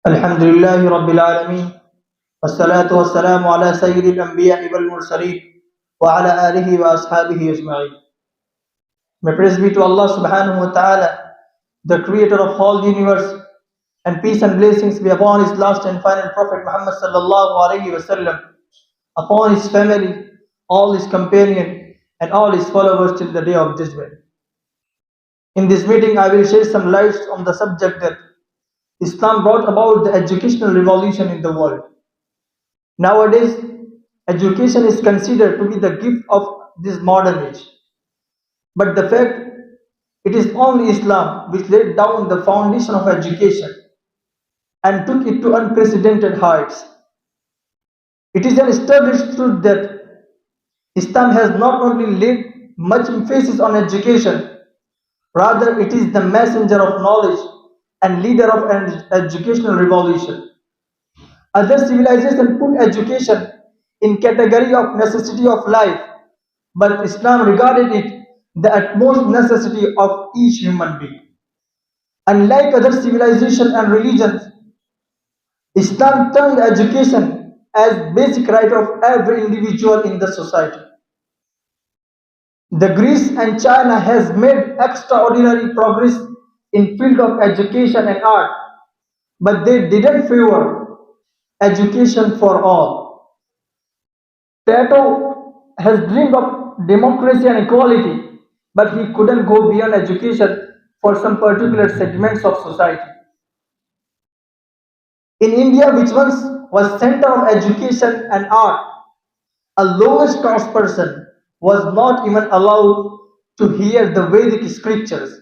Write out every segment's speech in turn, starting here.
Alhamdulillah Rabbil Alameen. Wassalatu wassalamu ala Sayyidil Anbiya wal Mursaleen wa ala alihi wa ashabihi ajma'in. May praise be to Allah subhanahu wa ta'ala, the creator of all the universe, and peace and blessings be upon his last and final Prophet Muhammad sallallahu alayhi wasallam, upon his family, all his companions, and all his followers till the day of judgment. In this meeting, I will shed some light on the subject that Islam brought about the educational revolution in the world. Nowadays, education is considered to be the gift of this modern age. But the fact it is only Islam which laid down the foundation of education and took it to unprecedented heights. It is an established truth that Islam has not only laid much emphasis on education, rather it is the messenger of knowledge and leader of an educational revolution. Other civilizations put education in category of necessity of life, but Islam regarded it the utmost necessity of each human being. Unlike other civilizations and religions, Islam termed education as basic right of every individual in the society. The Greece and China has made extraordinary progress in field of education and art, but they didn't favor education for all. Plato has dreamed of democracy and equality, but he couldn't go beyond education for some particular segments of society. In India, which once was center of education and art, a lowest caste person was not even allowed to hear the Vedic scriptures.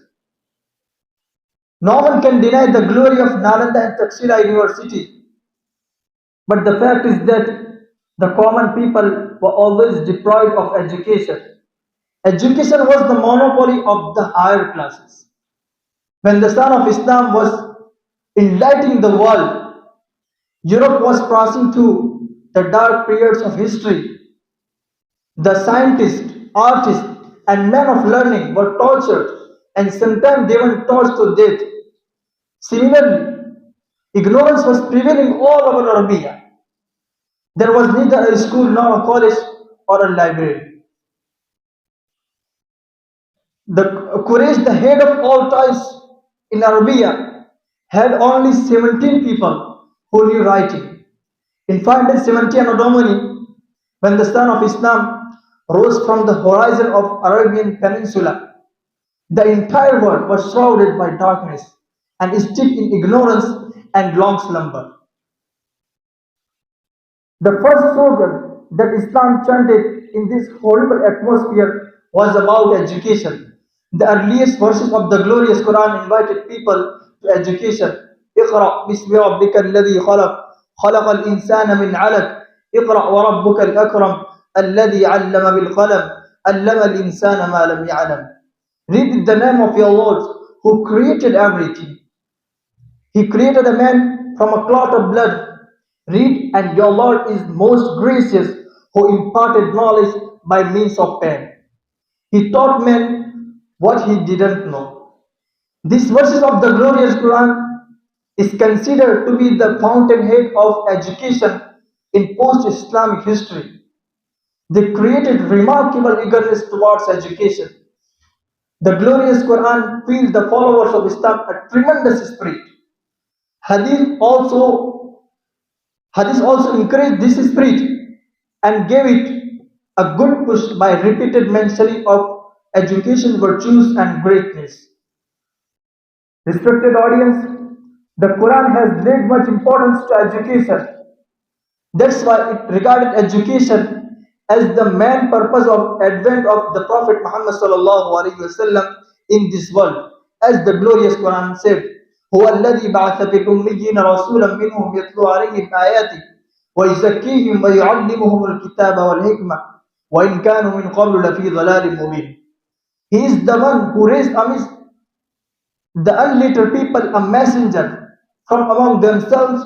No one can deny the glory of Nalanda and Takshila University, but the fact is that the common people were always deprived of education. Education was the monopoly of the higher classes. When the sun of Islam was enlightening the world, Europe was passing through the dark periods of history. The scientists, artists, and men of learning were tortured, and sometimes they were tortured to death. Similarly, ignorance was prevailing all over Arabia. There was neither a school nor a college or a library. The Quraysh, the head of all tribes in Arabia, had only 17 people who knew writing. In 570 Anno Domini, when the sun of Islam rose from the horizon of Arabian Peninsula, the entire world was shrouded by darkness and steeped in ignorance and long slumber. The first slogan that Islam chanted in this horrible atmosphere was about education. The earliest verses of the glorious Quran invited people to education. اقرأ باسم ربك الذي خلق خلق الإنسان من علق اقرأ وربك الأكرم الذي علم بالقلم علم الإنسان ما لم يعلم. Read the name of your Lord who created everything. He created a man from a clot of blood. Read, and your Lord is most gracious, who imparted knowledge by means of pen. He taught men what he didn't know. These verses of the glorious Quran is considered to be the fountainhead of education in post-Islamic history. They created remarkable eagerness towards education. The glorious Quran filled the followers of Islam a tremendous spirit. Hadith also encouraged this spirit and gave it a good push by repeated mentioning of education, virtues, and greatness. Respected audience, the Quran has laid much importance to education. That's why it regarded education as the main purpose of advent of the Prophet Muhammad sallallahu alaihi wasallam in this world, as the glorious Quran said. هو الذي بعث في الأميين رسولا منهم يتلو عليهم آياته ويزكيهم ويعلمهم الكتاب والحكمة وإن كانوا من قبل لفي ضلال مبين. He is the one who raised amidst the unlettered people a messenger from among themselves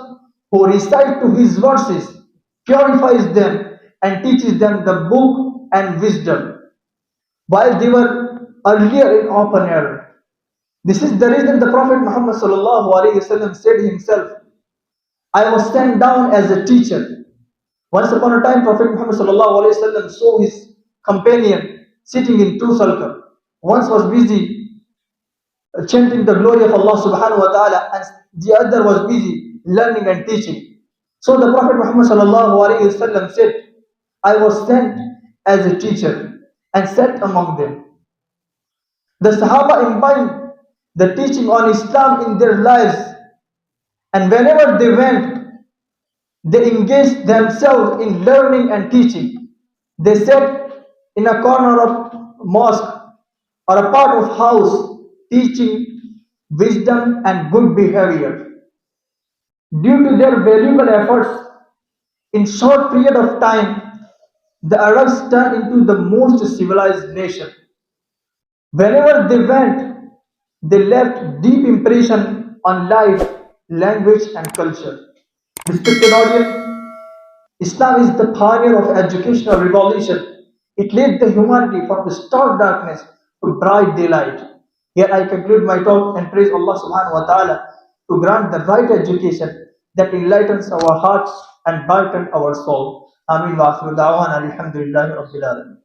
who recite to his verses purifies them, and teaches them the book and wisdom, while they were earlier in open error. This is the reason the Prophet Muhammad said himself, I was sent down as a teacher. Once upon a time, Prophet Muhammad saw his companion sitting in two salkar. Once was busy chanting the glory of Allah subhanahu wa ta'ala, and the other was busy learning and teaching. So the Prophet Muhammad said, I was sent as a teacher and sat among them. The Sahaba imbibed the teaching on Islam in their lives, and whenever they went, they engaged themselves in learning and teaching. They sat in a corner of mosque or a part of house teaching wisdom and good behavior. Due to their valuable efforts, in short period of time, the Arabs turned into the most civilized nation. Wherever they went, they left deep impression on life, language, and culture. Respected audience, Islam is the pioneer of educational revolution. It led the humanity from the stark darkness to bright daylight. Here I conclude my talk and praise Allah subhanahu wa ta'ala to grant the right education that enlightens our hearts and brightens our soul. Amin wa akhiru da'wana alhamdulillahi rabbil alamin.